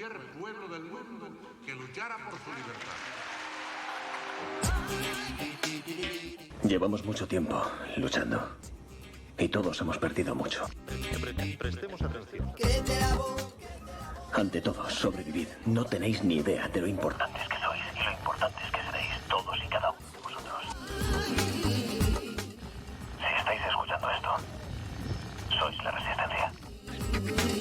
cualquier pueblo del mundo que luchara por su libertad. Llevamos mucho tiempo luchando y todos hemos perdido mucho. Prestemos atención. Ante todo, sobrevivid. No tenéis ni idea de lo importantes que sois y lo importantes que seréis todos y cada uno de vosotros. Si estáis escuchando esto, sois la resistencia.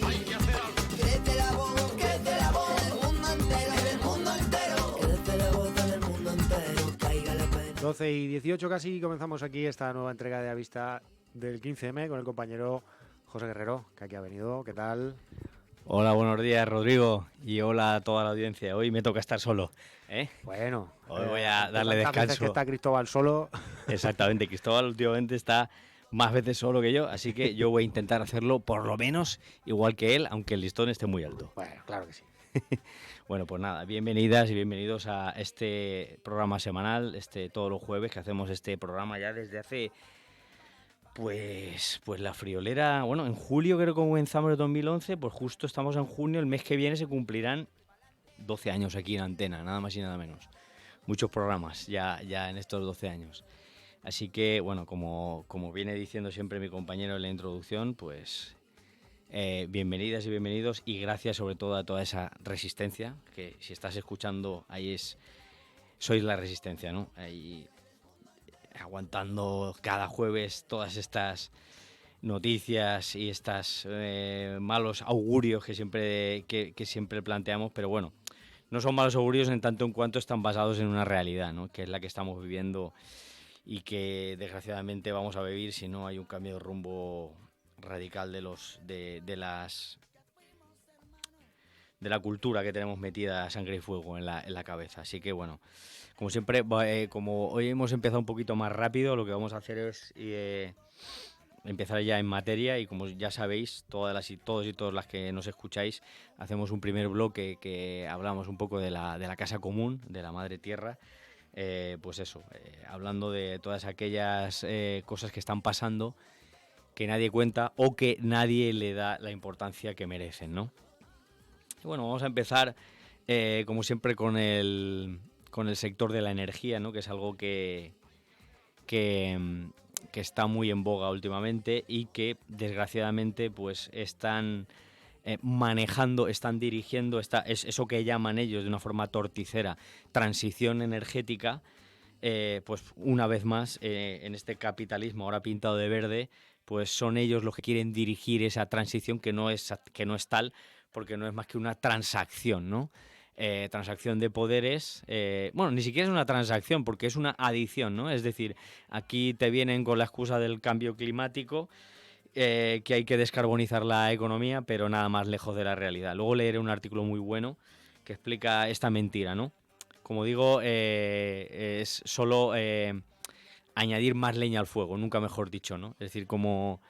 Hay que hacer algo. Crece la voz del mundo entero, del mundo entero. Crece la voz del mundo entero, caiga la pena. 12:18 casi, comenzamos aquí esta nueva entrega de A Vista del 15M con el compañero José Guerrero, que aquí ha venido. ¿Qué tal? Hola, buenos días, Rodrigo, y hola a toda la audiencia. Hoy me toca estar solo, ¿eh? Bueno, Hoy voy a darle tantas veces descanso. que está Cristóbal solo. Exactamente, Cristóbal últimamente está más veces solo que yo, así que yo voy a intentar hacerlo por lo menos igual que él, aunque el listón esté muy alto. Bueno, claro que sí. Bueno, pues nada, bienvenidas y bienvenidos a este programa semanal, todos los jueves que hacemos este programa ya desde hace... Pues la friolera, bueno, en julio creo que comenzamos el 2011, pues justo estamos en junio, el mes que viene se cumplirán 12 años aquí en Antena, nada más y nada menos. Muchos programas ya en estos 12 años. Así que, bueno, como viene diciendo siempre mi compañero en la introducción, pues bienvenidas y bienvenidos y gracias sobre todo a toda esa resistencia, que si estás escuchando ahí sois la resistencia, ¿no? Ahí, aguantando cada jueves todas estas noticias y estas malos augurios que siempre planteamos, pero bueno, no son malos augurios en tanto en cuanto están basados en una realidad, ¿no? Que es la que estamos viviendo y que desgraciadamente vamos a vivir si no hay un cambio de rumbo radical de la cultura que tenemos metida a sangre y fuego en la cabeza. Así que bueno, como siempre, como hoy hemos empezado un poquito más rápido, lo que vamos a hacer es empezar ya en materia y como ya sabéis, todos y todas las que nos escucháis, hacemos un primer bloque que hablamos un poco de la casa común, de la madre tierra, pues eso, hablando de todas aquellas cosas que están pasando que nadie cuenta o que nadie le da la importancia que merecen, ¿no? Y bueno, vamos a empezar, como siempre, con el sector de la energía, ¿no? Que es algo que está muy en boga últimamente y que desgraciadamente pues están manejando, están dirigiendo es eso que llaman ellos de una forma torticera transición energética, pues una vez más en este capitalismo ahora pintado de verde, pues son ellos los que quieren dirigir esa transición que no es tal, porque no es más que una transacción, ¿no? Transacción de poderes, bueno, ni siquiera es una transacción porque es una adición, ¿no? Es decir, aquí te vienen con la excusa del cambio climático, que hay que descarbonizar la economía, pero nada más lejos de la realidad. Luego leeré un artículo muy bueno que explica esta mentira, ¿no? Como digo, es solo añadir más leña al fuego, nunca mejor dicho, ¿no? Es decir, como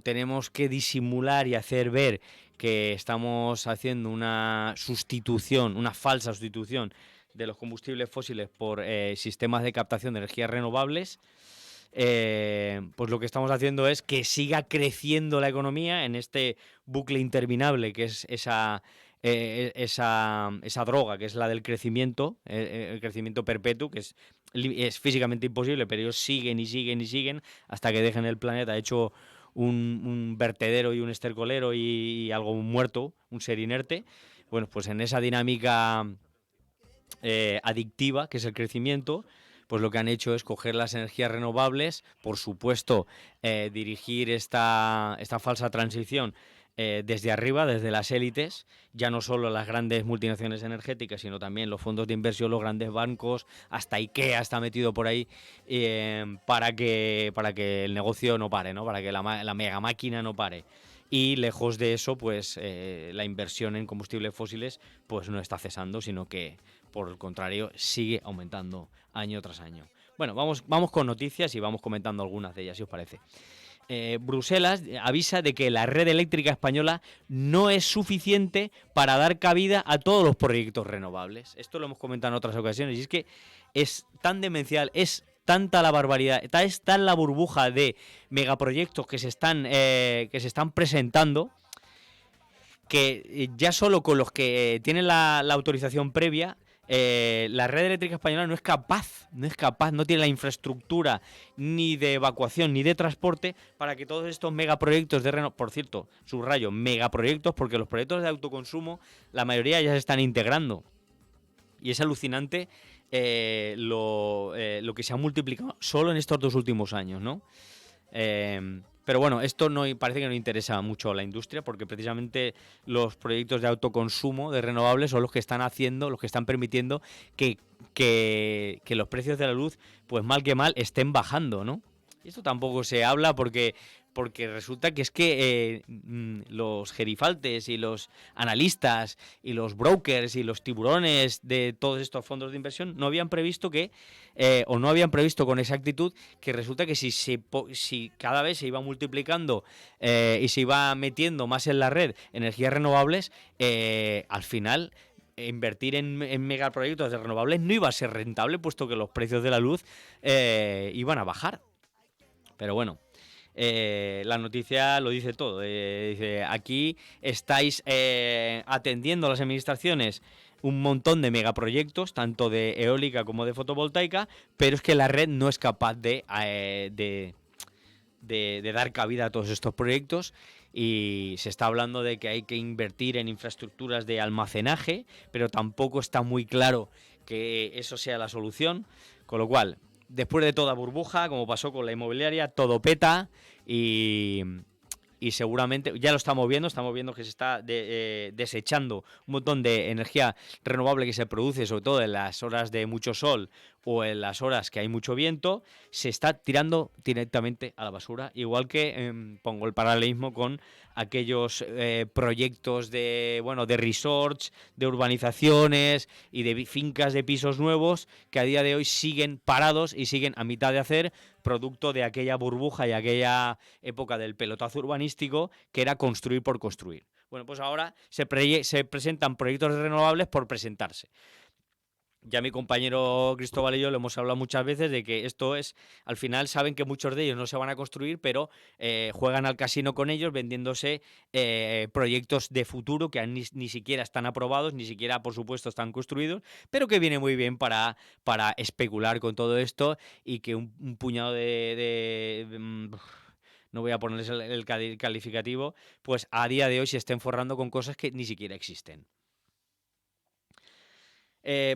tenemos que disimular y hacer ver que estamos haciendo una sustitución, una falsa sustitución de los combustibles fósiles por sistemas de captación de energías renovables, pues lo que estamos haciendo es que siga creciendo la economía en este bucle interminable que es esa droga que es la del crecimiento, el crecimiento perpetuo, que es físicamente imposible, pero ellos siguen y siguen y siguen hasta que dejen el planeta hecho un vertedero y un estercolero y algo muerto, un ser inerte. Bueno, pues en esa dinámica adictiva que es el crecimiento, pues lo que han hecho es coger las energías renovables, por supuesto, dirigir esta falsa transición desde arriba, desde las élites, ya no solo las grandes multinacionales energéticas, sino también los fondos de inversión, los grandes bancos, hasta IKEA está metido por ahí, para que el negocio no pare, ¿no? Para que la mega máquina no pare. Y lejos de eso, pues la inversión en combustibles fósiles pues no está cesando, sino que por el contrario sigue aumentando año tras año. Bueno, vamos con noticias y vamos comentando algunas de ellas, si os parece. Bruselas avisa de que la red eléctrica española no es suficiente para dar cabida a todos los proyectos renovables. Esto lo hemos comentado en otras ocasiones y es que es tan demencial, es tanta la barbaridad, es tan la burbuja de megaproyectos que se están presentando que ya solo con los que tienen la autorización previa, la red eléctrica española no es capaz, no tiene la infraestructura ni de evacuación ni de transporte para que todos estos megaproyectos de renovables, por cierto, subrayo, megaproyectos, porque los proyectos de autoconsumo, la mayoría ya se están integrando. Y es alucinante lo que se ha multiplicado solo en estos 2 últimos años, ¿no? Pero bueno, esto parece que no interesa mucho a la industria, porque precisamente los proyectos de autoconsumo de renovables son los que están permitiendo que los precios de la luz, pues mal que mal, estén bajando, ¿no? Y esto tampoco se habla porque resulta que es que los gerifaltes y los analistas y los brokers y los tiburones de todos estos fondos de inversión no habían previsto no habían previsto con exactitud que resulta que si cada vez se iba multiplicando y se iba metiendo más en la red energías renovables, al final invertir en megaproyectos de renovables no iba a ser rentable, puesto que los precios de la luz iban a bajar. Pero bueno, la noticia lo dice todo. Dice, aquí estáis atendiendo a las administraciones un montón de megaproyectos, tanto de eólica como de fotovoltaica, pero es que la red no es capaz de dar cabida a todos estos proyectos, y se está hablando de que hay que invertir en infraestructuras de almacenaje, pero tampoco está muy claro que eso sea la solución, con lo cual, después de toda burbuja, como pasó con la inmobiliaria, todo peta y seguramente, ya lo estamos viendo que se está desechando un montón de energía renovable que se produce, sobre todo en las horas de mucho sol o en las horas que hay mucho viento, se está tirando directamente a la basura, igual que pongo el paralelismo con aquellos proyectos de resorts, de urbanizaciones y de fincas de pisos nuevos que a día de hoy siguen parados y siguen a mitad de hacer, producto de aquella burbuja y aquella época del pelotazo urbanístico que era construir por construir. Bueno, pues ahora se presentan proyectos renovables por presentarse. Ya mi compañero Cristóbal y yo lo hemos hablado muchas veces de que esto es, al final saben que muchos de ellos no se van a construir, pero juegan al casino con ellos vendiéndose proyectos de futuro que ni siquiera están aprobados, ni siquiera por supuesto están construidos, pero que viene muy bien para especular con todo esto y que un puñado no voy a ponerles el calificativo, pues a día de hoy se estén forrando con cosas que ni siquiera existen.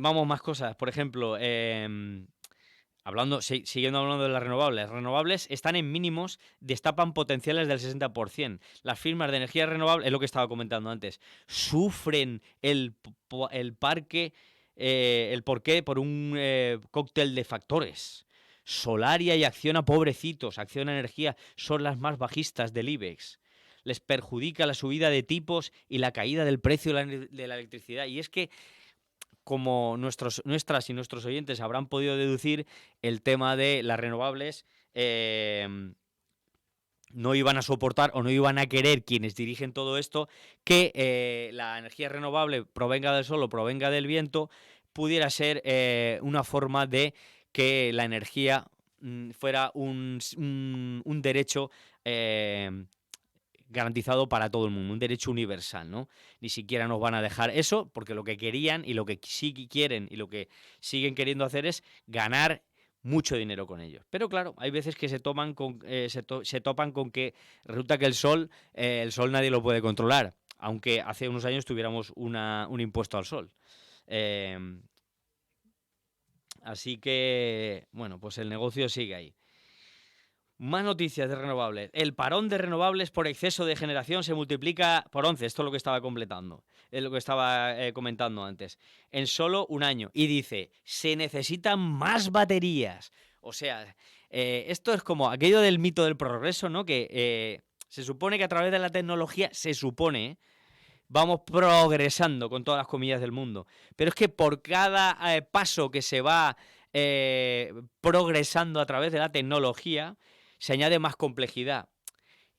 Vamos, más cosas. Por ejemplo, siguiendo hablando de las renovables están en mínimos, destapan potenciales del 60%. Las firmas de energía renovable, es lo que estaba comentando antes, sufren el porqué por un cóctel de factores. Solaria y Acciona, pobrecitos, Acciona Energía son las más bajistas del IBEX. Les perjudica la subida de tipos y la caída del precio de la electricidad. Y es que, como nuestras y nuestros oyentes habrán podido deducir, el tema de las renovables no iban a soportar o no iban a querer quienes dirigen todo esto que la energía renovable provenga del sol o provenga del viento, pudiera ser una forma de que la energía fuera un derecho garantizado para todo el mundo, un derecho universal, ¿no? Ni siquiera nos van a dejar eso, porque lo que querían y lo que sí quieren y lo que siguen queriendo hacer es ganar mucho dinero con ellos. Pero claro, hay veces que se topan con que resulta que el sol nadie lo puede controlar, aunque hace unos años tuviéramos un impuesto al sol. Así que, bueno, pues el negocio sigue ahí. Más noticias de renovables. El parón de renovables por exceso de generación se multiplica por 11. Esto es lo que estaba comentando antes. En solo un año. Y dice, se necesitan más baterías. O sea, esto es como aquello del mito del progreso, ¿no? Que se supone que a través de la tecnología, vamos progresando con todas las comillas del mundo. Pero es que por cada paso que se va progresando a través de la tecnología, se añade más complejidad.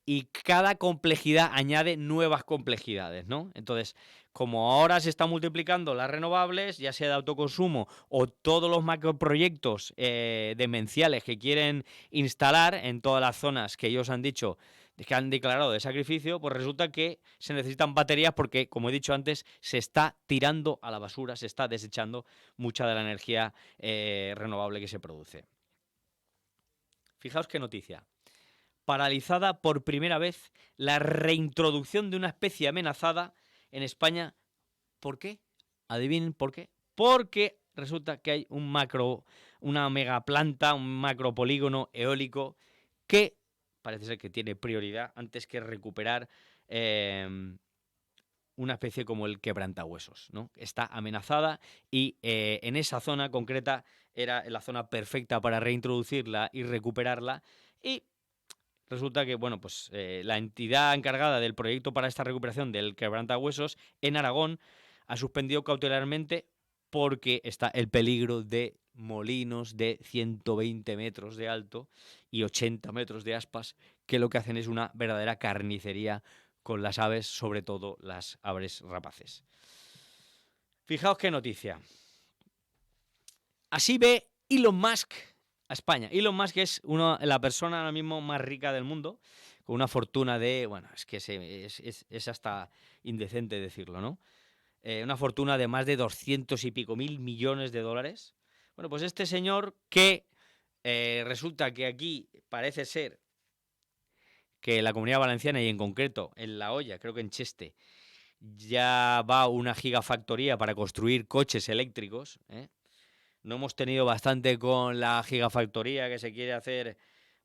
Y cada complejidad añade nuevas complejidades, ¿no? Entonces, como ahora se están multiplicando las renovables, ya sea de autoconsumo o todos los macroproyectos demenciales que quieren instalar en todas las zonas que ellos han dicho que han declarado de sacrificio, pues resulta que se necesitan baterías porque, como he dicho antes, se está tirando a la basura, se está desechando mucha de la energía renovable que se produce. Fijaos qué noticia. Paralizada por primera vez la reintroducción de una especie amenazada en España. ¿Por qué? Adivinen por qué. Porque resulta que hay una megaplanta, un macropolígono eólico que parece ser que tiene prioridad antes que recuperar una especie como el quebrantahuesos, ¿no? Está amenazada y en esa zona concreta era la zona perfecta para reintroducirla y recuperarla. Y resulta que, bueno, pues la entidad encargada del proyecto para esta recuperación del quebrantahuesos en Aragón ha suspendido cautelarmente porque está el peligro de molinos de 120 metros de alto y 80 metros de aspas, que lo que hacen es una verdadera carnicería con las aves, sobre todo las aves rapaces. Fijaos qué noticia. Así ve Elon Musk a España. Elon Musk es la persona ahora mismo más rica del mundo, con una fortuna de, bueno, es que es hasta indecente decirlo, ¿no? Una fortuna de más de 200 y pico mil millones de dólares. Bueno, pues este señor que resulta que aquí parece ser que la Comunidad Valenciana y en concreto en La Hoya, creo que en Cheste, ya va una gigafactoría para construir coches eléctricos, ¿eh? No hemos tenido bastante con la gigafactoría que se quiere hacer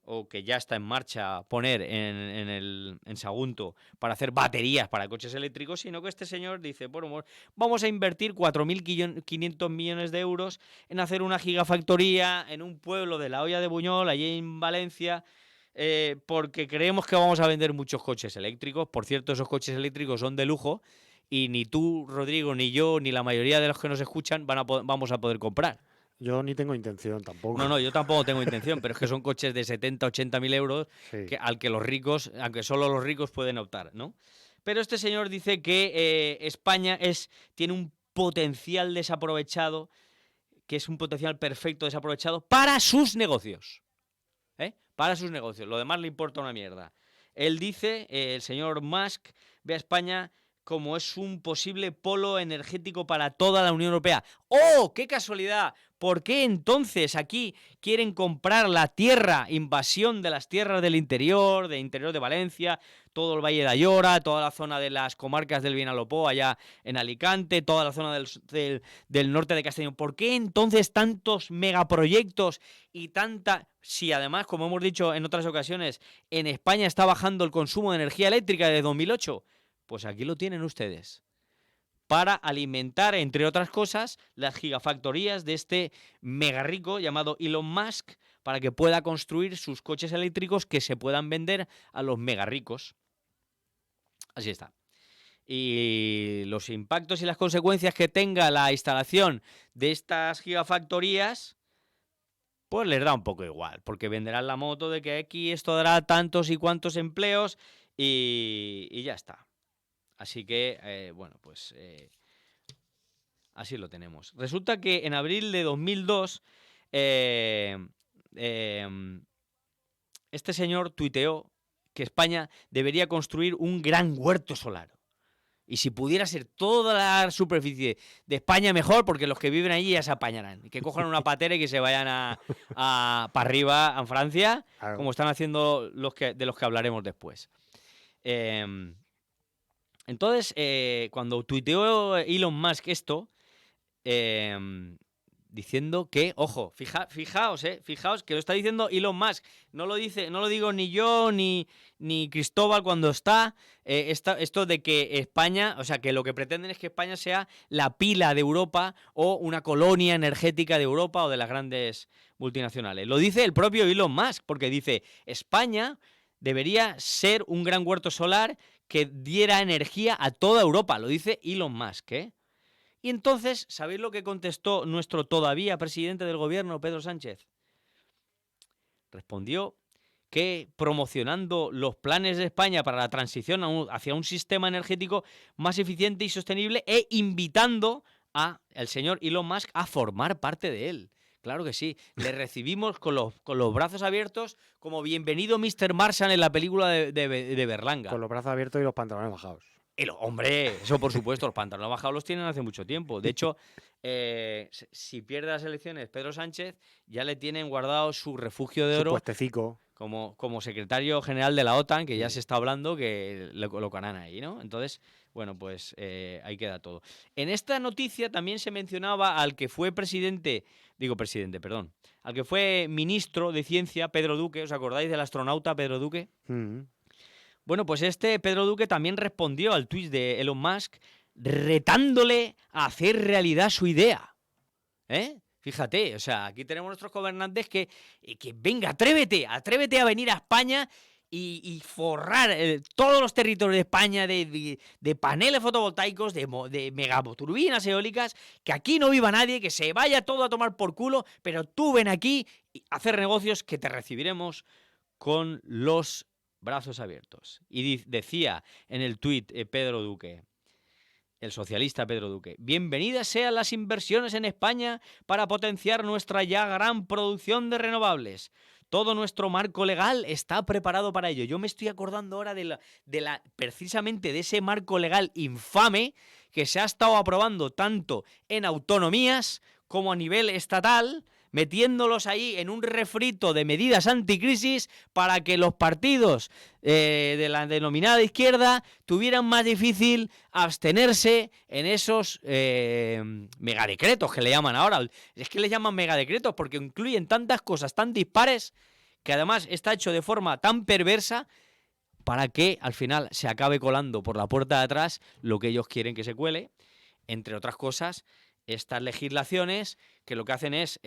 o que ya está en marcha poner en Sagunto para hacer baterías para coches eléctricos, sino que este señor dice, bueno, vamos a invertir 4.500 millones de euros en hacer una gigafactoría en un pueblo de La Hoya de Buñol, allí en Valencia, porque creemos que vamos a vender muchos coches eléctricos. Por cierto, esos coches eléctricos son de lujo y ni tú, Rodrigo, ni yo, ni la mayoría de los que nos escuchan vamos a poder comprar. Yo ni tengo intención tampoco. No, yo tampoco tengo intención, pero es que son coches de 70, 80 mil euros Sí. al que los ricos, aunque solo los ricos pueden optar, ¿no? Pero este señor dice que España tiene un potencial desaprovechado, que es un potencial perfecto desaprovechado para sus negocios. Para sus negocios. Lo demás le importa una mierda. Él dice, el señor Musk, ve a España como es un posible polo energético para toda la Unión Europea. ¡Oh, qué casualidad! ¿Por qué entonces aquí quieren comprar la tierra, invasión de las tierras del interior de Valencia, todo el Valle de Ayora, toda la zona de las comarcas del Vinalopó, allá en Alicante, toda la zona del norte de Castellón? ¿Por qué entonces tantos megaproyectos y tanta... Si además, como hemos dicho en otras ocasiones, en España está bajando el consumo de energía eléctrica desde 2008... Pues aquí lo tienen ustedes, para alimentar, entre otras cosas, las gigafactorías de este mega rico llamado Elon Musk, para que pueda construir sus coches eléctricos que se puedan vender a los mega ricos. Así está. Y los impactos y las consecuencias que tenga la instalación de estas gigafactorías, pues les da un poco igual, porque venderán la moto de que aquí esto dará tantos y cuantos empleos y ya está. Así que, bueno, pues así lo tenemos. Resulta que en abril de 2002 este señor tuiteó que España debería construir un gran huerto solar. Y si pudiera ser toda la superficie de España, mejor, porque los que viven allí ya se apañarán. Que cojan una patera y que se vayan para arriba a Francia, claro, como están haciendo de los que hablaremos después. Entonces, cuando tuiteó Elon Musk esto, diciendo que, ojo, fijaos que lo está diciendo Elon Musk, no lo digo ni yo ni Cristóbal cuando está esto de que España, o sea, que lo que pretenden es que España sea la pila de Europa o una colonia energética de Europa o de las grandes multinacionales. Lo dice el propio Elon Musk, porque dice, España debería ser un gran huerto solar que diera energía a toda Europa, lo dice Elon Musk, ¿eh? Y entonces, ¿sabéis lo que contestó nuestro todavía presidente del gobierno, Pedro Sánchez? Respondió que promocionando los planes de España para la transición hacia un sistema energético más eficiente y sostenible e invitando al señor Elon Musk a formar parte de él. Claro que sí. Le recibimos con los brazos abiertos como bienvenido Mr. Marshall en la película de Berlanga. Con los brazos abiertos y los pantalones bajados. Hombre, eso por supuesto, los pantalones bajados los tienen hace mucho tiempo. De hecho, si pierde las elecciones Pedro Sánchez, ya le tienen guardado su refugio de Su oro puestecico. como secretario general de la OTAN, que ya se está hablando que lo colocarán ahí, ¿no? Entonces, bueno, pues ahí queda todo. En esta noticia también se mencionaba al que fue al que fue ministro de Ciencia, Pedro Duque. ¿Os acordáis del astronauta Pedro Duque? Mm. Bueno, pues este Pedro Duque también respondió al tuit de Elon Musk retándole a hacer realidad su idea. Fíjate, o sea, aquí tenemos nuestros gobernantes que venga, atrévete a venir a España y forrar todos los territorios de España de paneles fotovoltaicos, de megaturbinas eólicas, que aquí no viva nadie, que se vaya todo a tomar por culo, pero tú ven aquí a hacer negocios que te recibiremos con los brazos abiertos. Y decía en el tuit Pedro Duque, el socialista Pedro Duque: bienvenidas sean las inversiones en España para potenciar nuestra ya gran producción de renovables. Todo nuestro marco legal está preparado para ello. Yo me estoy acordando ahora precisamente de ese marco legal infame que se ha estado aprobando tanto en autonomías como a nivel estatal, metiéndolos ahí en un refrito de medidas anticrisis para que los partidos de la denominada izquierda tuvieran más difícil abstenerse en esos megadecretos que le llaman ahora. Es que le llaman megadecretos porque incluyen tantas cosas tan dispares que además está hecho de forma tan perversa para que al final se acabe colando por la puerta de atrás lo que ellos quieren que se cuele, entre otras cosas, estas legislaciones que lo que hacen es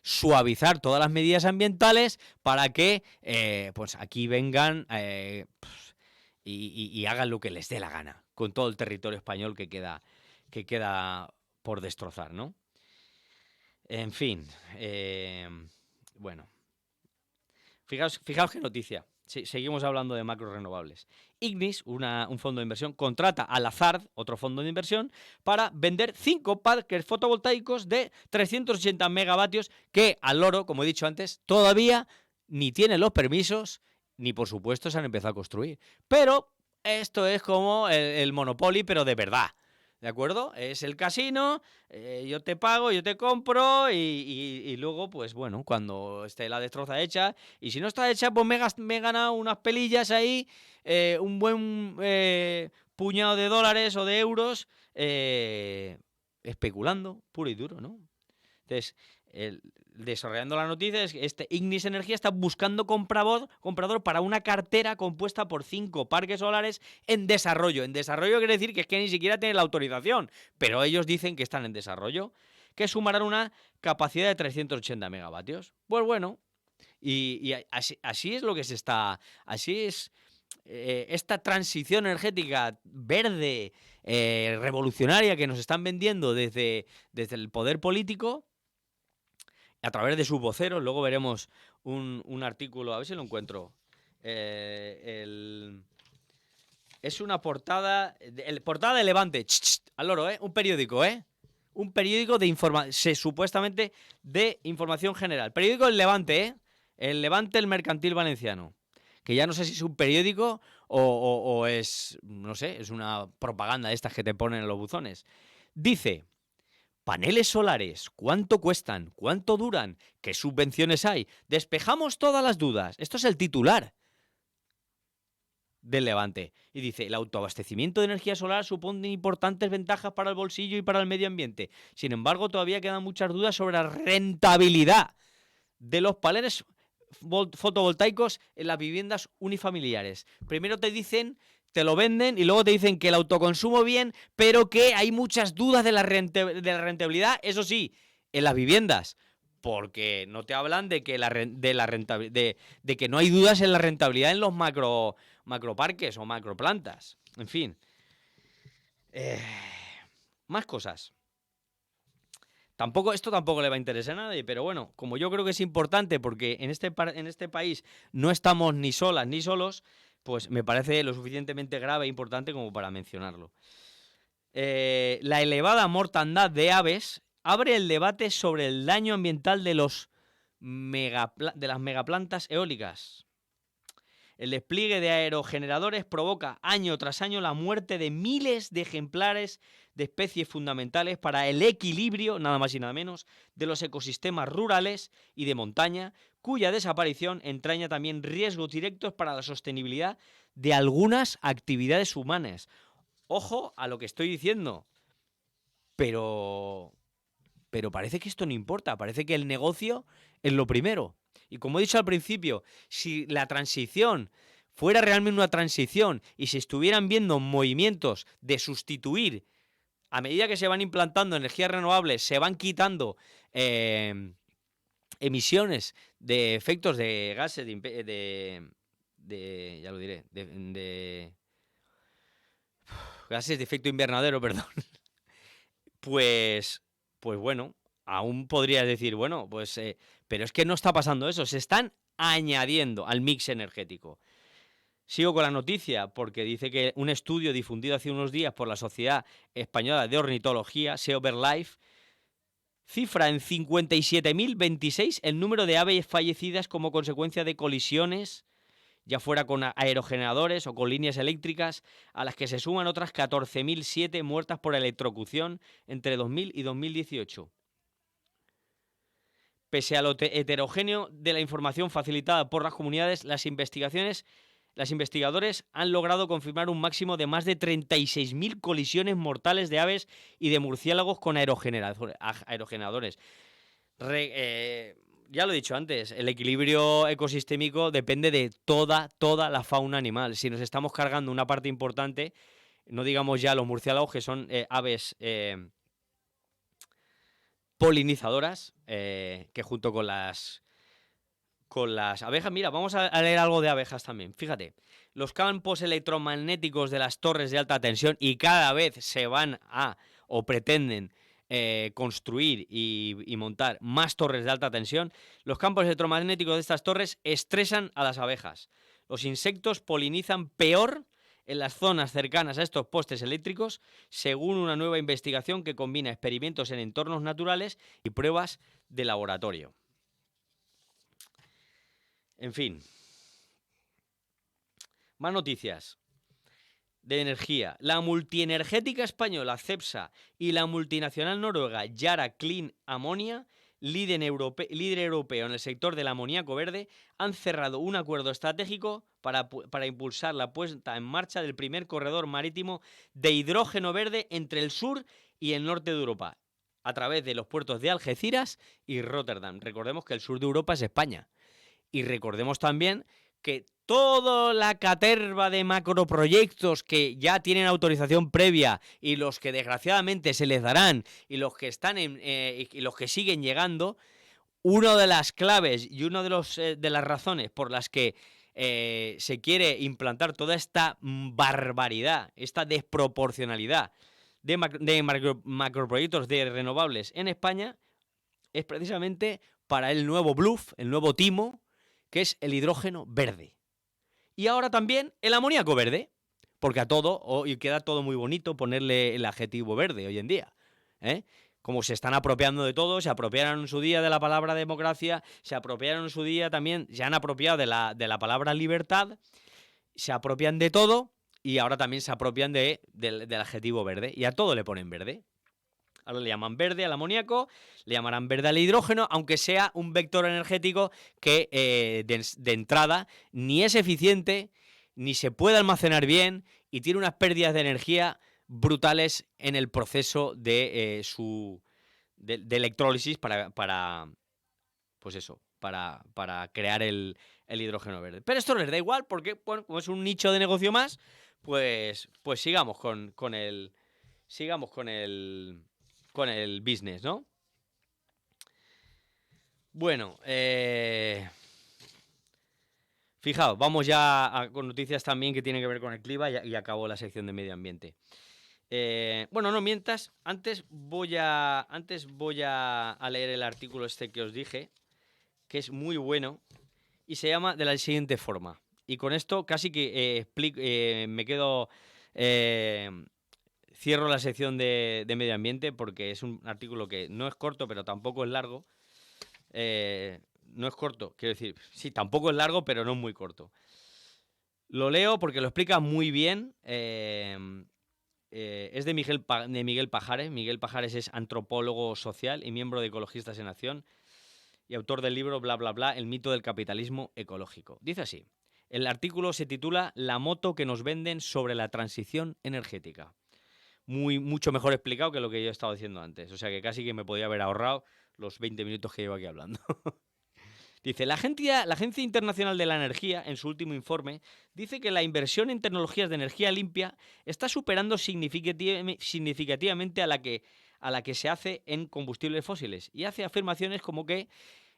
suavizar todas las medidas ambientales para que pues aquí vengan y hagan lo que les dé la gana con todo el territorio español que queda por destrozar, ¿no? En fin, bueno, fijaos qué noticia. Sí, seguimos hablando de macro renovables. Ignis, un fondo de inversión, contrata a Lazard, otro fondo de inversión, para vender 5 parques fotovoltaicos de 380 megavatios que al loro, como he dicho antes, todavía ni tienen los permisos ni por supuesto se han empezado a construir. Pero esto es como el Monopoly, pero de verdad. ¿De acuerdo? Es el casino, yo te pago, yo te compro y luego, pues bueno, cuando esté la destroza hecha, y si no está hecha, pues me he ganado unas pelillas ahí, un buen puñado de dólares o de euros, especulando, puro y duro, ¿no? Entonces, desarrollando la noticia, es que Ignis Energía está buscando comprador para una cartera compuesta por 5 parques solares en desarrollo. En desarrollo quiere decir que es que ni siquiera tienen la autorización, pero ellos dicen que están en desarrollo, que sumarán una capacidad de 380 megavatios. Pues bueno, y así es lo que se está... Así es esta transición energética verde, revolucionaria que nos están vendiendo desde el poder político, a través de sus voceros. Luego veremos un artículo, a ver si lo encuentro. Es una portada de Levante, al loro, un periódico, un periódico de supuestamente de información general. Periódico El Levante, El Levante, el Mercantil Valenciano, que ya no sé si es un periódico o es, no sé, es una propaganda de estas que te ponen en los buzones. Dice: paneles solares, ¿cuánto cuestan? ¿Cuánto duran? ¿Qué subvenciones hay? Despejamos todas las dudas. Esto es el titular del Levante. Y dice: el autoabastecimiento de energía solar supone importantes ventajas para el bolsillo y para el medio ambiente. Sin embargo, todavía quedan muchas dudas sobre la rentabilidad de los paneles fotovoltaicos en las viviendas unifamiliares. Primero te lo venden y luego te dicen que el autoconsumo bien, pero que hay muchas dudas de la rentabilidad, eso sí, en las viviendas, porque no te hablan de que de que no hay dudas en la rentabilidad en los macroparques o macroplantas. En fin, más cosas. Esto tampoco le va a interesar a nadie, pero bueno, como yo creo que es importante porque en este país no estamos ni solas ni solos, pues me parece lo suficientemente grave e importante como para mencionarlo. La elevada mortandad de aves abre el debate sobre el daño ambiental de las megaplantas eólicas. El despliegue de aerogeneradores provoca año tras año la muerte de miles de ejemplares de especies fundamentales para el equilibrio, nada más y nada menos, de los ecosistemas rurales y de montaña, cuya desaparición entraña también riesgos directos para la sostenibilidad de algunas actividades humanas. Ojo a lo que estoy diciendo, pero parece que esto no importa, parece que el negocio es lo primero. Y como he dicho al principio, si la transición fuera realmente una transición y se estuvieran viendo movimientos de sustituir, a medida que se van implantando energías renovables, se van quitando emisiones de efectos de gases ya lo diré, de gases de efecto invernadero, perdón, pues bueno, aún podrías decir, bueno, pues pero es que no está pasando eso, se están añadiendo al mix energético. Sigo con la noticia porque dice que un estudio difundido hace unos días por la Sociedad Española de Ornitología, SeoBirdLife, cifra en 57.026 el número de aves fallecidas como consecuencia de colisiones, ya fuera con aerogeneradores o con líneas eléctricas, a las que se suman otras 14.007 muertas por electrocución entre 2000 y 2018. Pese a lo heterogéneo de la información facilitada por las comunidades, los investigadores han logrado confirmar un máximo de más de 36.000 colisiones mortales de aves y de murciélagos con aerogeneradores. Ya lo he dicho antes, el equilibrio ecosistémico depende de toda la fauna animal. Si nos estamos cargando una parte importante, no digamos ya los murciélagos, que son aves polinizadoras, que junto con las abejas, mira, vamos a leer algo de abejas también. Fíjate, los campos electromagnéticos de las torres de alta tensión, y cada vez se van o pretenden construir y montar más torres de alta tensión, los campos electromagnéticos de estas torres estresan a las abejas. Los insectos polinizan peor en las zonas cercanas a estos postes eléctricos, según una nueva investigación que combina experimentos en entornos naturales y pruebas de laboratorio. En fin. Más noticias de energía. La multienergética española Cepsa y la multinacional noruega Yara Clean Ammonia, líder europeo en el sector del amoníaco verde, han cerrado un acuerdo estratégico para impulsar la puesta en marcha del primer corredor marítimo de hidrógeno verde entre el sur y el norte de Europa, a través de los puertos de Algeciras y Rotterdam. Recordemos que el sur de Europa es España. Y recordemos también que toda la caterva de macroproyectos que ya tienen autorización previa y los que desgraciadamente se les darán y los que están y los que siguen llegando, una de las claves y una de las razones por las que se quiere implantar toda esta barbaridad, esta desproporcionalidad de macroproyectos de renovables en España es precisamente para el nuevo bluff, el nuevo timo, que es el hidrógeno verde. Y ahora también el amoníaco verde, porque a todo, y queda todo muy bonito ponerle el adjetivo verde hoy en día, Como se están apropiando de todo, se apropiaron en su día de la palabra democracia, se apropiaron en su día también, se han apropiado de la palabra libertad, se apropian de todo y ahora también se apropian del adjetivo verde, y a todo le ponen verde. Ahora le llaman verde al amoníaco, le llamarán verde al hidrógeno, aunque sea un vector energético que de entrada ni es eficiente, ni se puede almacenar bien y tiene unas pérdidas de energía brutales en el proceso de electrólisis para crear el hidrógeno verde. Pero esto les da igual porque, bueno, como es un nicho de negocio más, pues sigamos con el business, ¿no? Bueno, fijaos, vamos ya con noticias también que tienen que ver con el clima y acabó la sección de medio ambiente. Bueno, no mientas, antes voy a leer el artículo este que os dije, que es muy bueno y se llama de la siguiente forma. Y con esto casi que me quedo cierro la sección de medio ambiente porque es un artículo que no es corto, pero tampoco es largo. No es corto, quiero decir, sí, tampoco es largo, pero no es muy corto. Lo leo porque lo explica muy bien. Es de Miguel Pajares. Miguel Pajares es antropólogo social y miembro de Ecologistas en Acción y autor del libro Bla Bla Bla, el mito del capitalismo ecológico. Dice así, el artículo se titula La moto que nos venden sobre la transición energética. Mucho mejor explicado que lo que yo he estado diciendo antes. O sea que casi que me podía haber ahorrado los 20 minutos que llevo aquí hablando. Dice, la Agencia Internacional de la Energía, en su último informe, dice que la inversión en tecnologías de energía limpia está superando significativamente a la que se hace en combustibles fósiles y hace afirmaciones como que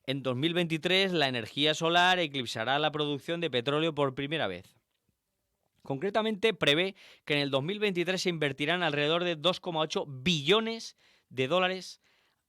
en 2023 la energía solar eclipsará la producción de petróleo por primera vez. Concretamente, prevé que en el 2023 se invertirán alrededor de 2,8 billones de dólares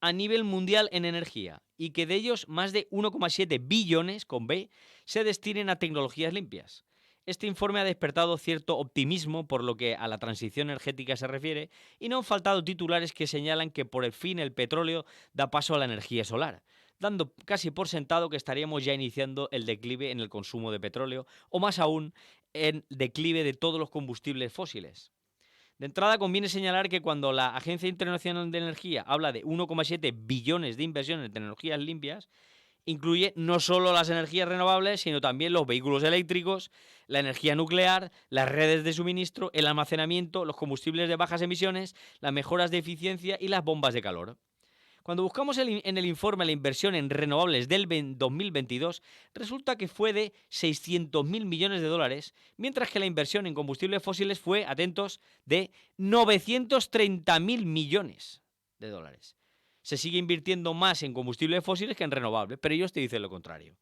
a nivel mundial en energía y que de ellos más de 1,7 billones, con B, se destinen a tecnologías limpias. Este informe ha despertado cierto optimismo por lo que a la transición energética se refiere y no han faltado titulares que señalan que por fin el petróleo da paso a la energía solar, dando casi por sentado que estaríamos ya iniciando el declive en el consumo de petróleo o más aún en declive de todos los combustibles fósiles. De entrada, conviene señalar que cuando la Agencia Internacional de Energía habla de 1,7 billones de inversión en tecnologías limpias, incluye no solo las energías renovables, sino también los vehículos eléctricos, la energía nuclear, las redes de suministro, el almacenamiento, los combustibles de bajas emisiones, las mejoras de eficiencia y las bombas de calor. Cuando buscamos en el informe la inversión en renovables del 2022, resulta que fue de 600.000 millones de dólares, mientras que la inversión en combustibles fósiles fue, atentos, de 930.000 millones de dólares. Se sigue invirtiendo más en combustibles fósiles que en renovables, pero ellos te dicen lo contrario.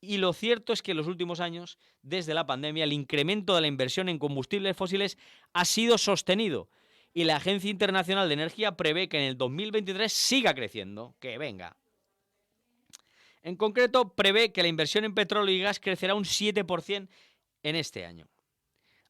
Y lo cierto es que en los últimos años, desde la pandemia, el incremento de la inversión en combustibles fósiles ha sido sostenido. Y la Agencia Internacional de Energía prevé que en el 2023 siga creciendo. Que venga. En concreto, prevé que la inversión en petróleo y gas crecerá un 7% en este año.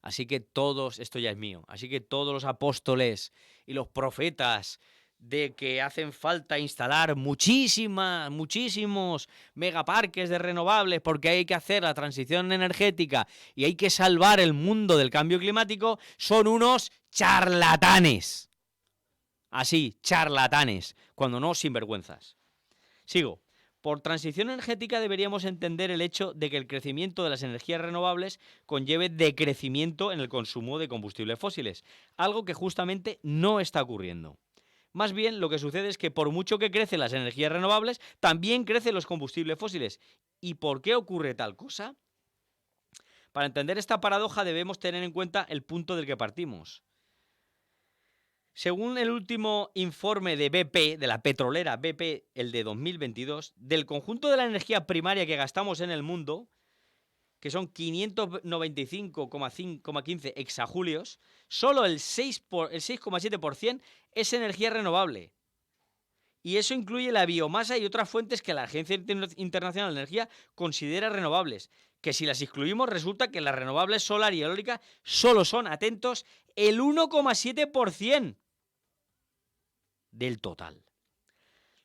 Así que todos, esto ya es mío, así que todos los apóstoles y los profetas de que hacen falta instalar muchísimos megaparques de renovables porque hay que hacer la transición energética y hay que salvar el mundo del cambio climático, son unos charlatanes. Así, charlatanes, cuando no sinvergüenzas. Sigo. Por transición energética deberíamos entender el hecho de que el crecimiento de las energías renovables conlleve decrecimiento en el consumo de combustibles fósiles, algo que justamente no está ocurriendo. Más bien, lo que sucede es que por mucho que crecen las energías renovables, también crecen los combustibles fósiles. ¿Y por qué ocurre tal cosa? Para entender esta paradoja debemos tener en cuenta el punto del que partimos. Según el último informe de BP, de la petrolera BP, el de 2022, del conjunto de la energía primaria que gastamos en el mundo, que son 595,15 exajulios, solo el 6,7% es energía renovable. Y eso incluye la biomasa y otras fuentes que la Agencia Internacional de Energía considera renovables, que si las excluimos resulta que las renovables solar y eólica solo son, atentos, el 1,7% del total.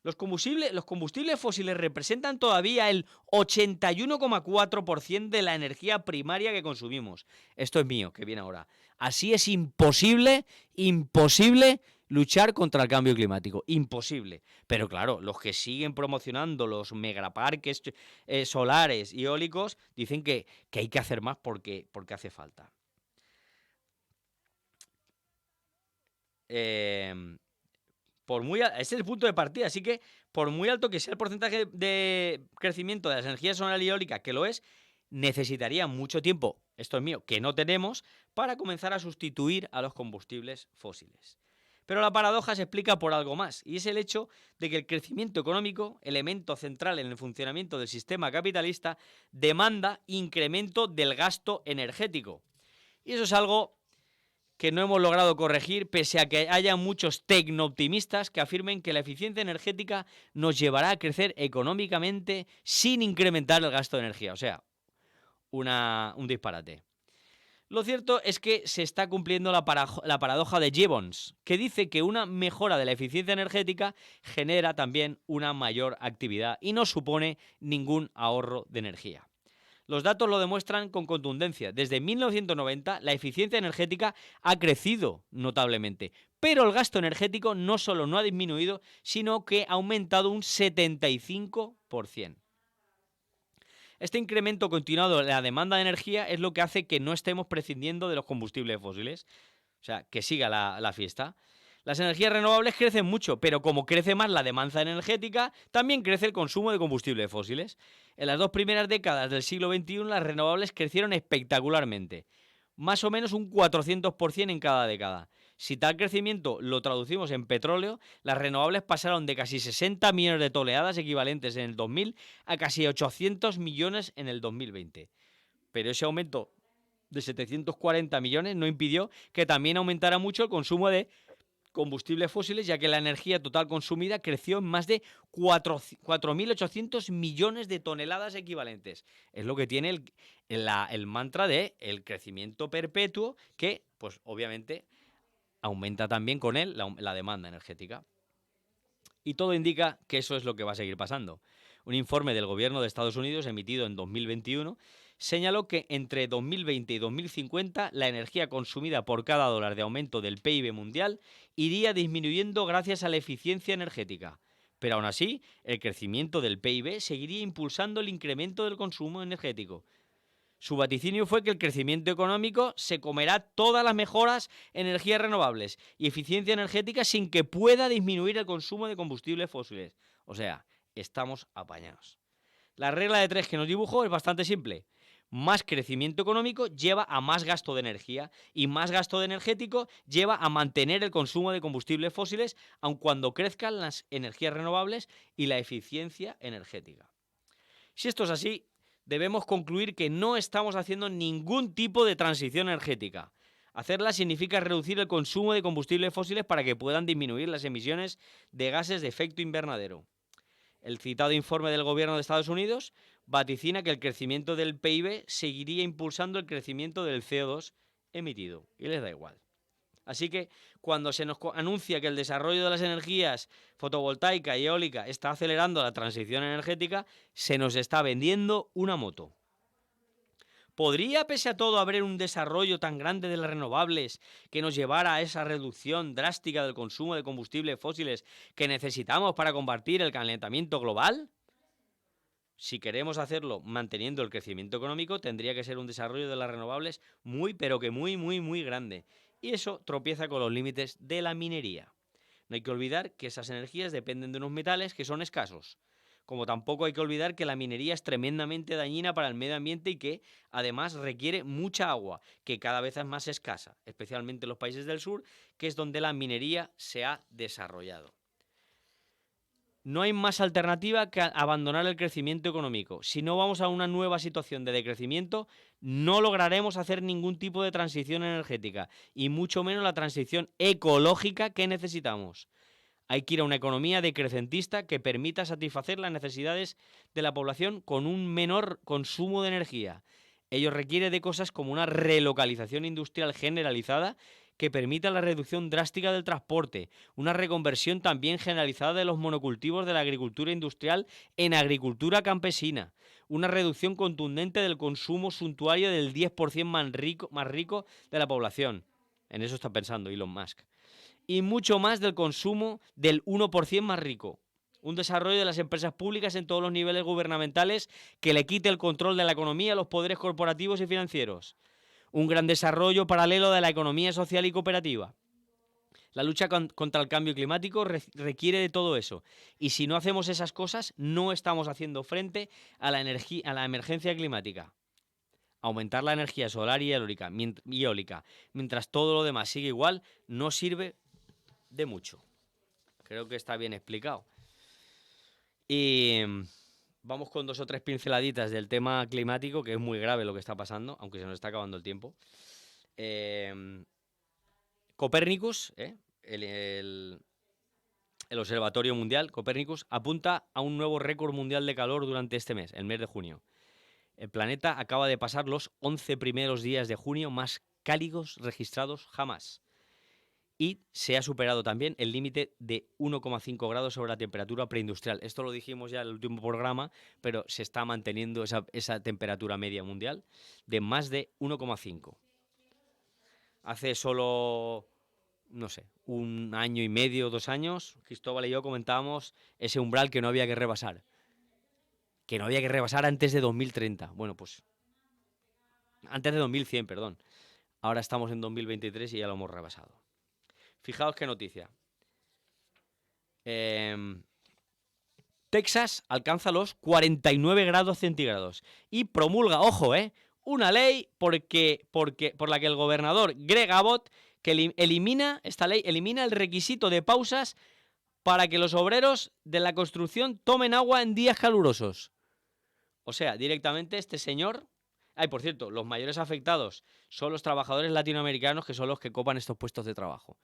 Los combustibles fósiles representan todavía el 81,4% de la energía primaria que consumimos. Esto es mío, que viene ahora. Así es imposible luchar contra el cambio climático. Imposible. Pero claro, los que siguen promocionando los megaparques solares y eólicos dicen que hay que hacer más porque hace falta. Ese es el punto de partida, así que por muy alto que sea el porcentaje de crecimiento de las energías solar y eólica, que lo es, necesitaría mucho tiempo, esto es mío, que no tenemos, para comenzar a sustituir a los combustibles fósiles. Pero la paradoja se explica por algo más, y es el hecho de que el crecimiento económico, elemento central en el funcionamiento del sistema capitalista, demanda incremento del gasto energético. Y eso es algo que no hemos logrado corregir, pese a que haya muchos tecnooptimistas que afirmen que la eficiencia energética nos llevará a crecer económicamente sin incrementar el gasto de energía. O sea, un disparate. Lo cierto es que se está cumpliendo la paradoja de Gibbons, que dice que una mejora de la eficiencia energética genera también una mayor actividad y no supone ningún ahorro de energía. Los datos lo demuestran con contundencia. Desde 1990 la eficiencia energética ha crecido notablemente, pero el gasto energético no solo no ha disminuido, sino que ha aumentado un 75%. Este incremento continuado de la demanda de energía es lo que hace que no estemos prescindiendo de los combustibles fósiles, o sea, que siga la fiesta. Las energías renovables crecen mucho, pero como crece más la demanda energética, también crece el consumo de combustibles fósiles. En las 2 primeras décadas del siglo XXI las renovables crecieron espectacularmente, más o menos un 400% en cada década. Si tal crecimiento lo traducimos en petróleo, las renovables pasaron de casi 60 millones de toneladas equivalentes en el 2000 a casi 800 millones en el 2020. Pero ese aumento de 740 millones no impidió que también aumentara mucho el consumo de combustibles fósiles, ya que la energía total consumida creció en más de 4.800 millones de toneladas equivalentes. Es lo que tiene el mantra de el crecimiento perpetuo, que, pues obviamente, aumenta también con él la demanda energética. Y todo indica que eso es lo que va a seguir pasando. Un informe del gobierno de Estados Unidos emitido en 2021 señaló que entre 2020 y 2050 la energía consumida por cada dólar de aumento del PIB mundial iría disminuyendo gracias a la eficiencia energética. Pero aún así, el crecimiento del PIB seguiría impulsando el incremento del consumo energético. Su vaticinio fue que el crecimiento económico se comerá todas las mejoras en energías renovables y eficiencia energética sin que pueda disminuir el consumo de combustibles fósiles. O sea, estamos apañados. La regla de 3 que nos dibujó es bastante simple. Más crecimiento económico lleva a más gasto de energía y más gasto de energético lleva a mantener el consumo de combustibles fósiles aun cuando crezcan las energías renovables y la eficiencia energética. Si esto es así, debemos concluir que no estamos haciendo ningún tipo de transición energética. Hacerla significa reducir el consumo de combustibles fósiles para que puedan disminuir las emisiones de gases de efecto invernadero. El citado informe del gobierno de Estados Unidos vaticina que el crecimiento del PIB seguiría impulsando el crecimiento del CO2 emitido, y les da igual. Así que cuando se nos anuncia que el desarrollo de las energías fotovoltaica y eólica está acelerando la transición energética, se nos está vendiendo una moto. ¿Podría, pese a todo, haber un desarrollo tan grande de las renovables que nos llevara a esa reducción drástica del consumo de combustibles fósiles que necesitamos para combatir el calentamiento global? Si queremos hacerlo manteniendo el crecimiento económico, tendría que ser un desarrollo de las renovables muy, pero que muy grande. Y eso tropieza con los límites de la minería. No hay que olvidar que esas energías dependen de unos metales que son escasos. Como tampoco hay que olvidar que la minería es tremendamente dañina para el medio ambiente y que además requiere mucha agua, que cada vez es más escasa, especialmente en los países del sur, que es donde la minería se ha desarrollado. No hay más alternativa que abandonar el crecimiento económico. Si no vamos a una nueva situación de decrecimiento, no lograremos hacer ningún tipo de transición energética y mucho menos la transición ecológica que necesitamos. Hay que ir a una economía decrecentista que permita satisfacer las necesidades de la población con un menor consumo de energía. Ello requiere de cosas como una relocalización industrial generalizada que permita la reducción drástica del transporte, una reconversión también generalizada de los monocultivos de la agricultura industrial en agricultura campesina, una reducción contundente del consumo suntuario del 10% más rico de la población. En eso está pensando Elon Musk. Y mucho más del consumo del 1% más rico. Un desarrollo de las empresas públicas en todos los niveles gubernamentales que le quite el control de la economía a los poderes corporativos y financieros. Un gran desarrollo paralelo de la economía social y cooperativa. La lucha contra el cambio climático requiere de todo eso. Y si no hacemos esas cosas, no estamos haciendo frente a la emergencia climática. Aumentar la energía solar y eólica, mientras todo lo demás sigue igual, no sirve de mucho. Creo que está bien explicado. Y vamos con 2 o 3 pinceladitas del tema climático, que es muy grave lo que está pasando, aunque se nos está acabando el tiempo. Copernicus, el Observatorio Mundial, Copernicus, apunta a un nuevo récord mundial de calor durante este mes, el mes de junio. El planeta acaba de pasar los 11 primeros días de junio más cálidos registrados jamás. Y se ha superado también el límite de 1,5 grados sobre la temperatura preindustrial. Esto lo dijimos ya en el último programa, pero se está manteniendo esa temperatura media mundial de más de 1,5. Hace solo, no sé, un año y medio, 2 años, Cristóbal y yo comentábamos ese umbral que no había que rebasar. Que no había que rebasar antes de 2030. Bueno, pues antes de 2100, perdón. Ahora estamos en 2023 y ya lo hemos rebasado. Fijaos qué noticia. Texas alcanza los 49 grados centígrados y promulga, ojo, una ley por la que el gobernador Greg Abbott esta ley elimina el requisito de pausas para que los obreros de la construcción tomen agua en días calurosos. O sea, directamente este señor... Ay, por cierto, los mayores afectados son los trabajadores latinoamericanos, que son los que copan estos puestos de trabajo.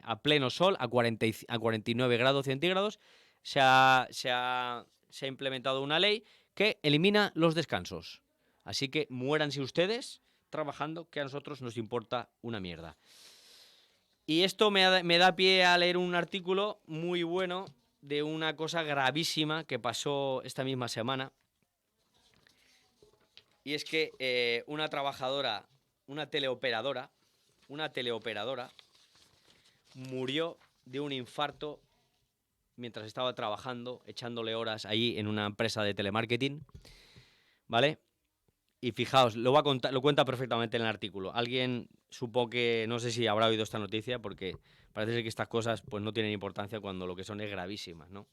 A pleno sol, a 49 grados centígrados, se ha implementado una ley que elimina los descansos. Así que muéranse ustedes trabajando, que a nosotros nos importa una mierda. Y esto me da pie a leer un artículo muy bueno de una cosa gravísima que pasó esta misma semana. Y es que una trabajadora, una teleoperadora, murió de un infarto mientras estaba trabajando, echándole horas ahí en una empresa de telemarketing, ¿vale? Y fijaos, lo cuenta perfectamente en el artículo. Alguien supo que, no sé si habrá oído esta noticia, porque parece ser que estas cosas pues no tienen importancia cuando lo que son es gravísimas, ¿no?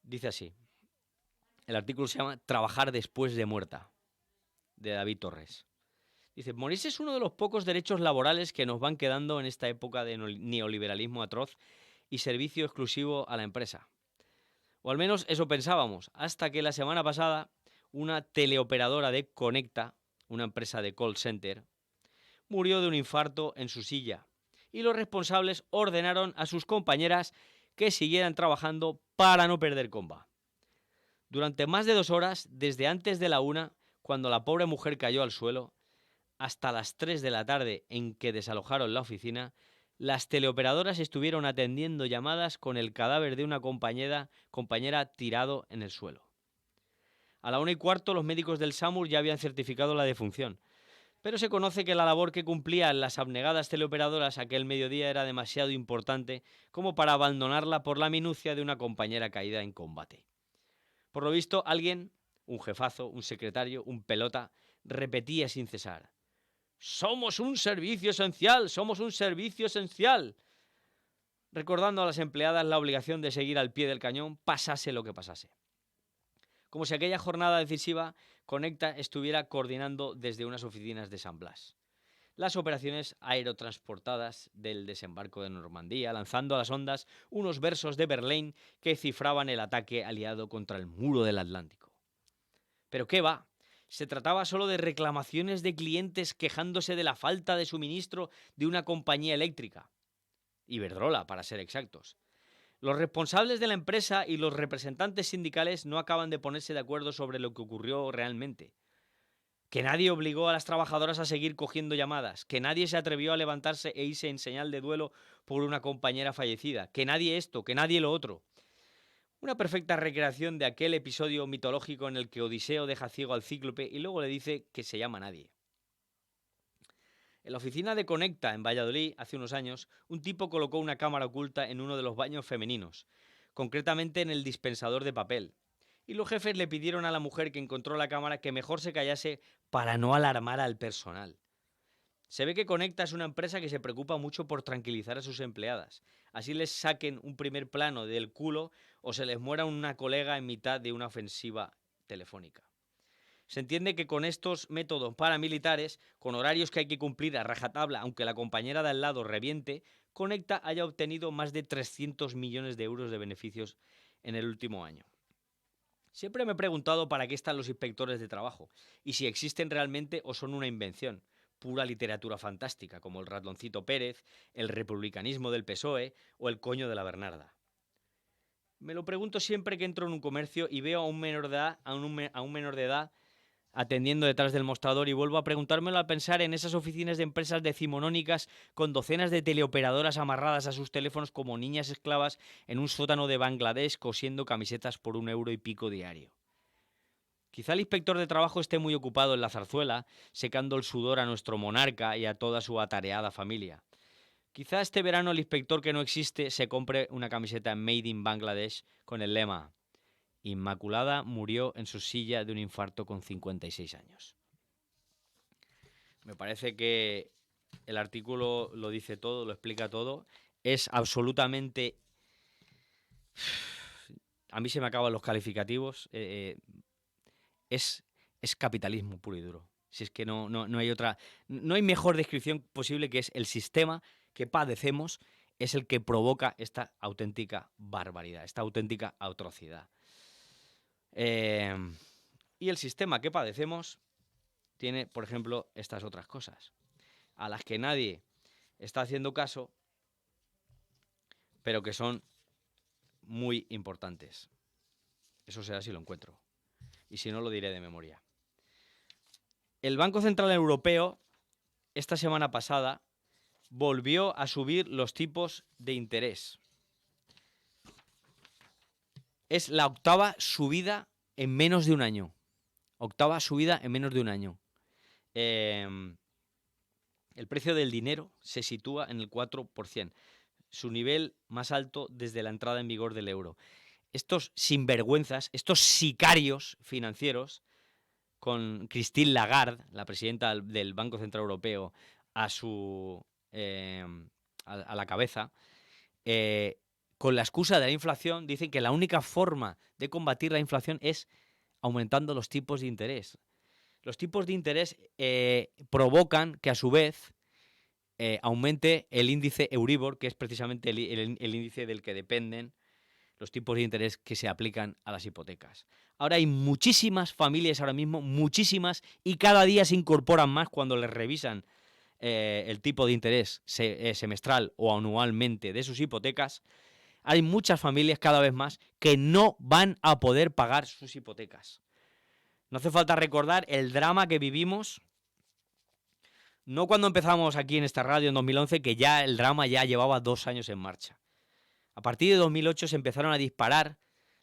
Dice así. El artículo se llama Trabajar después de muerta, de David Torres. Dice, morirse es uno de los pocos derechos laborales que nos van quedando en esta época de neoliberalismo atroz y servicio exclusivo a la empresa. O al menos eso pensábamos, hasta que la semana pasada una teleoperadora de Conecta, una empresa de call center, murió de un infarto en su silla y los responsables ordenaron a sus compañeras que siguieran trabajando para no perder comba. Durante más de 2 horas, desde antes de la 1, cuando la pobre mujer cayó al suelo, hasta las 3 de la tarde en que desalojaron la oficina, las teleoperadoras estuvieron atendiendo llamadas con el cadáver de una compañera tirado en el suelo. A la 1:15 los médicos del SAMUR ya habían certificado la defunción, pero se conoce que la labor que cumplían las abnegadas teleoperadoras aquel mediodía era demasiado importante como para abandonarla por la minucia de una compañera caída en combate. Por lo visto, alguien, un jefazo, un secretario, un pelota, repetía sin cesar: ¡somos un servicio esencial! ¡Somos un servicio esencial! Recordando a las empleadas la obligación de seguir al pie del cañón, pasase lo que pasase. Como si aquella jornada decisiva Conecta estuviera coordinando desde unas oficinas de San Blas las operaciones aerotransportadas del desembarco de Normandía, lanzando a las ondas unos versos de Verlaine que cifraban el ataque aliado contra el muro del Atlántico. Pero qué va, se trataba solo de reclamaciones de clientes quejándose de la falta de suministro de una compañía eléctrica. Iberdrola, para ser exactos. Los responsables de la empresa y los representantes sindicales no acaban de ponerse de acuerdo sobre lo que ocurrió realmente. Que nadie obligó a las trabajadoras a seguir cogiendo llamadas, que nadie se atrevió a levantarse e irse en señal de duelo por una compañera fallecida, que nadie esto, que nadie lo otro. Una perfecta recreación de aquel episodio mitológico en el que Odiseo deja ciego al cíclope y luego le dice que se llama nadie. En la oficina de Conecta, en Valladolid, hace unos años, un tipo colocó una cámara oculta en uno de los baños femeninos, concretamente en el dispensador de papel. Y los jefes le pidieron a la mujer que encontró la cámara que mejor se callase para no alarmar al personal. Se ve que Conecta es una empresa que se preocupa mucho por tranquilizar a sus empleadas. Así les saquen un primer plano del culo o se les muera una colega en mitad de una ofensiva telefónica. Se entiende que con estos métodos paramilitares, con horarios que hay que cumplir a rajatabla, aunque la compañera de al lado reviente, Conecta haya obtenido más de 300 millones de euros de beneficios en el último año. Siempre me he preguntado para qué están los inspectores de trabajo y si existen realmente o son una invención, pura literatura fantástica, como el ratoncito Pérez, el republicanismo del PSOE o el coño de la Bernarda. Me lo pregunto siempre que entro en un comercio y veo a un menor de edad, a un menor de edad atendiendo detrás del mostrador, y vuelvo a preguntármelo al pensar en esas oficinas de empresas decimonónicas con docenas de teleoperadoras amarradas a sus teléfonos como niñas esclavas en un sótano de Bangladesh cosiendo camisetas por €1 y pico diario. Quizá el inspector de trabajo esté muy ocupado en la zarzuela, secando el sudor a nuestro monarca y a toda su atareada familia. Quizá este verano el inspector que no existe se compre una camiseta Made in Bangladesh con el lema Inmaculada murió en su silla de un infarto con 56 años. Me parece que el artículo lo dice todo, lo explica todo. Es absolutamente... A mí se me acaban los calificativos. Es capitalismo puro y duro. Si es que no hay otra... No hay mejor descripción posible, que es el sistema que padecemos, es el que provoca esta auténtica barbaridad, esta auténtica atrocidad. Y el sistema que padecemos tiene, por ejemplo, estas otras cosas, a las que nadie está haciendo caso, pero que son muy importantes. Eso será si lo encuentro. Y si no, lo diré de memoria. El Banco Central Europeo, esta semana pasada, volvió a subir los tipos de interés. Es la octava subida en menos de un año. Octava subida en menos de un año. El precio del dinero se sitúa en el 4%, su nivel más alto desde la entrada en vigor del euro. Estos sinvergüenzas, estos sicarios financieros, con Christine Lagarde, la presidenta del Banco Central Europeo, a la cabeza, con la excusa de la inflación, dicen que la única forma de combatir la inflación es aumentando los tipos de interés. Los tipos de interés provocan que, a su vez, aumente el índice Euribor, que es precisamente el índice del que dependen los tipos de interés que se aplican a las hipotecas. Ahora hay muchísimas familias ahora mismo, muchísimas, y cada día se incorporan más cuando les revisan el tipo de interés semestral o anualmente de sus hipotecas. Hay muchas familias cada vez más que no van a poder pagar sus hipotecas. No hace falta recordar el drama que vivimos, no cuando empezamos aquí en esta radio en 2011, que ya el drama ya llevaba 2 años en marcha. A partir de 2008 se empezaron a disparar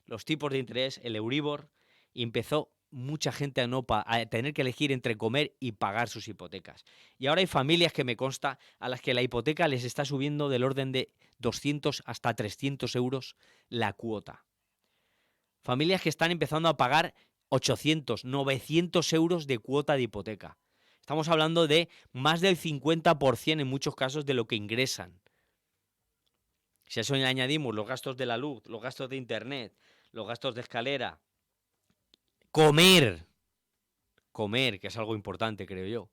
los tipos de interés, el Euribor, y empezó mucha gente a tener que elegir entre comer y pagar sus hipotecas. Y ahora hay familias, que me consta, a las que la hipoteca les está subiendo del orden de 200 hasta 300 euros la cuota. Familias que están empezando a pagar 800, 900 euros de cuota de hipoteca. Estamos hablando de más del 50% en muchos casos de lo que ingresan. Si a eso le añadimos los gastos de la luz, los gastos de internet, los gastos de escalera, comer, que es algo importante, creo yo,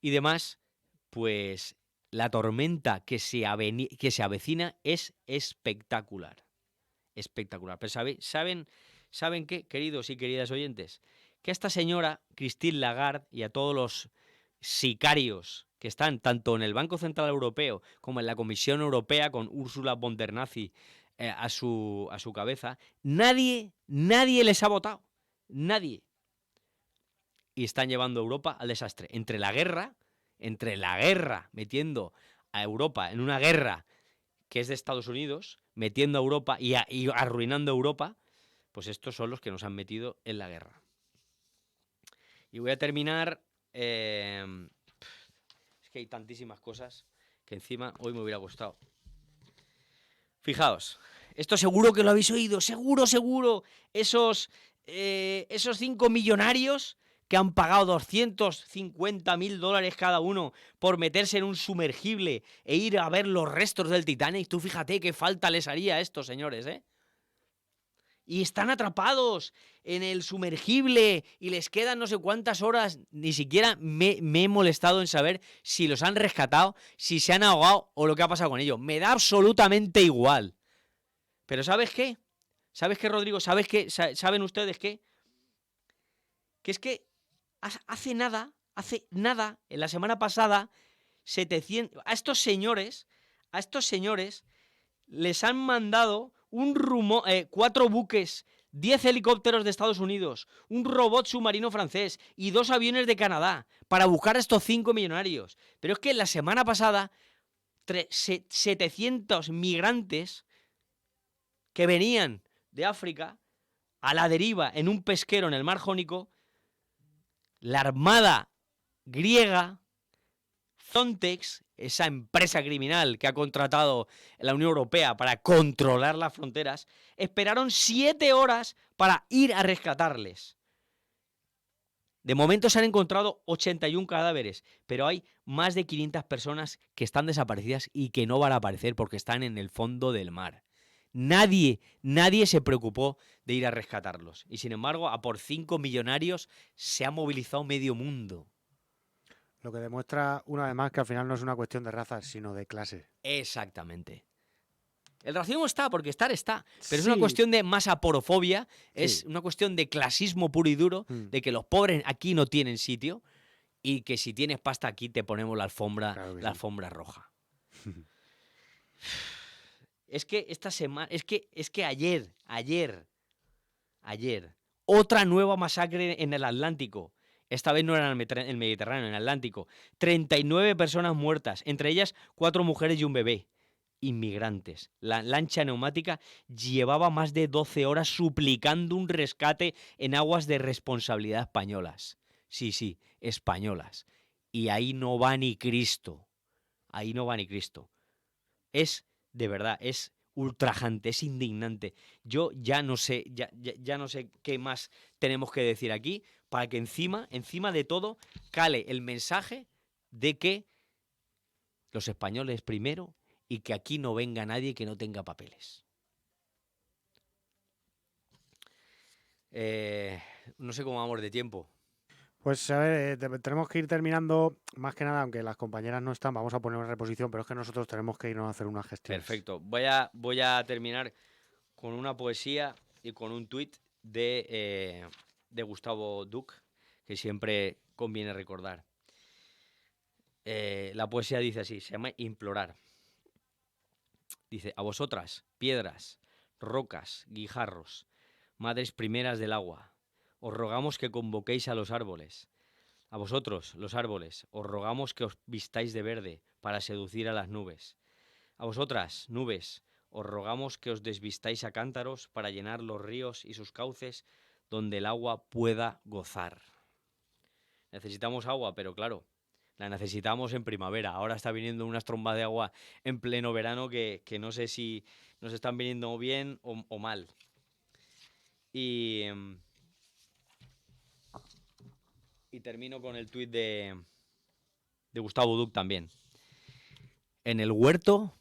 y demás, pues la tormenta que se avecina es espectacular. Espectacular. Pero ¿saben qué, queridos y queridas oyentes? Que a esta señora, Christine Lagarde, y a todos los sicarios que están tanto en el Banco Central Europeo como en la Comisión Europea, con Ursula von der Leyen a su cabeza, nadie les ha votado. Nadie. Y están llevando a Europa al desastre. Entre la guerra, metiendo a Europa en una guerra que es de Estados Unidos, metiendo a Europa y arruinando a Europa, pues estos son los que nos han metido en la guerra. Y voy a terminar... es que hay tantísimas cosas que encima hoy me hubiera gustado. Fijaos, esto seguro que lo habéis oído, seguro. Esos 5 millonarios que han pagado $250.000 cada uno por meterse en un sumergible e ir a ver los restos del Titanic. Tú fíjate qué falta les haría a estos señores, ¿eh? Y están atrapados en el sumergible y les quedan no sé cuántas horas. Ni siquiera me he molestado en saber si los han rescatado, si se han ahogado o lo que ha pasado con ellos. Me da absolutamente igual. Pero ¿sabes qué? ¿Sabes qué, Rodrigo? ¿Sabes qué? ¿Saben ustedes qué? Que es que hace nada, en la semana pasada, 700, a estos señores les han mandado 4 buques, 10 helicópteros de Estados Unidos, un robot submarino francés y 2 aviones de Canadá para buscar a estos 5 millonarios. Pero es que la semana pasada 700 migrantes que venían de África a la deriva en un pesquero en el Mar Jónico, la Armada griega, Frontex, esa empresa criminal que ha contratado la Unión Europea para controlar las fronteras, esperaron 7 horas para ir a rescatarles. De momento se han encontrado 81 cadáveres, pero hay más de 500 personas que están desaparecidas y que no van a aparecer porque están en el fondo del mar. Nadie se preocupó de ir a rescatarlos. Y sin embargo, a por 5 millonarios se ha movilizado medio mundo. Lo que demuestra una vez más que al final no es una cuestión de razas, sino de clase. Exactamente. El racismo está, porque estar está, pero es Sí. una cuestión de masaporofobia, es Sí. una cuestión de clasismo puro y duro, de que los pobres aquí no tienen sitio y que si tienes pasta aquí te ponemos la alfombra, Claro que la sí. alfombra roja. Es que esta semana, es que ayer, otra nueva masacre en el Atlántico. Esta vez no era en el Mediterráneo, en el Atlántico. 39 personas muertas, entre ellas 4 mujeres y un bebé. Inmigrantes. La lancha neumática llevaba más de 12 horas suplicando un rescate en aguas de responsabilidad españolas. Sí, españolas. Y ahí no va ni Cristo. Ahí no va ni Cristo. Es, de verdad, es ultrajante, es indignante. Yo ya no sé, ya no sé qué más tenemos que decir aquí para que encima de todo cale el mensaje de que los españoles primero y que aquí no venga nadie que no tenga papeles. No sé cómo vamos de tiempo. Pues a ver, tenemos que ir terminando, más que nada, aunque las compañeras no están, vamos a poner una reposición, pero es que nosotros tenemos que irnos a hacer unas gestiones. Perfecto. Voy a terminar con una poesía y con un tuit de Gustavo Duc, que siempre conviene recordar. La poesía dice así, se llama Implorar. Dice: a vosotras, piedras, rocas, guijarros, madres primeras del agua, os rogamos que convoquéis a los árboles. A vosotros, los árboles, os rogamos que os vistáis de verde para seducir a las nubes. A vosotras, nubes, os rogamos que os desvistáis a cántaros para llenar los ríos y sus cauces donde el agua pueda gozar. Necesitamos agua, pero claro, la necesitamos en primavera. Ahora está viniendo unas trombas de agua en pleno verano que no sé si nos están viniendo bien o mal. Y termino con el tuit de Gustavo Duc también. En el huerto,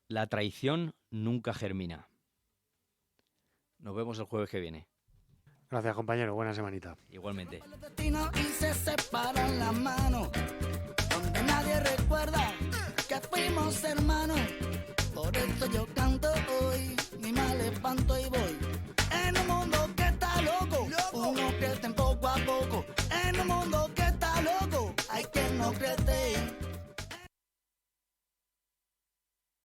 la traición nunca germina. Nos vemos el jueves que viene. Gracias, compañero. Buena semanita. Igualmente. El destino y se separan las manos, donde nadie recuerda que fuimos hermanos. Por eso yo canto hoy, mi mal espanto y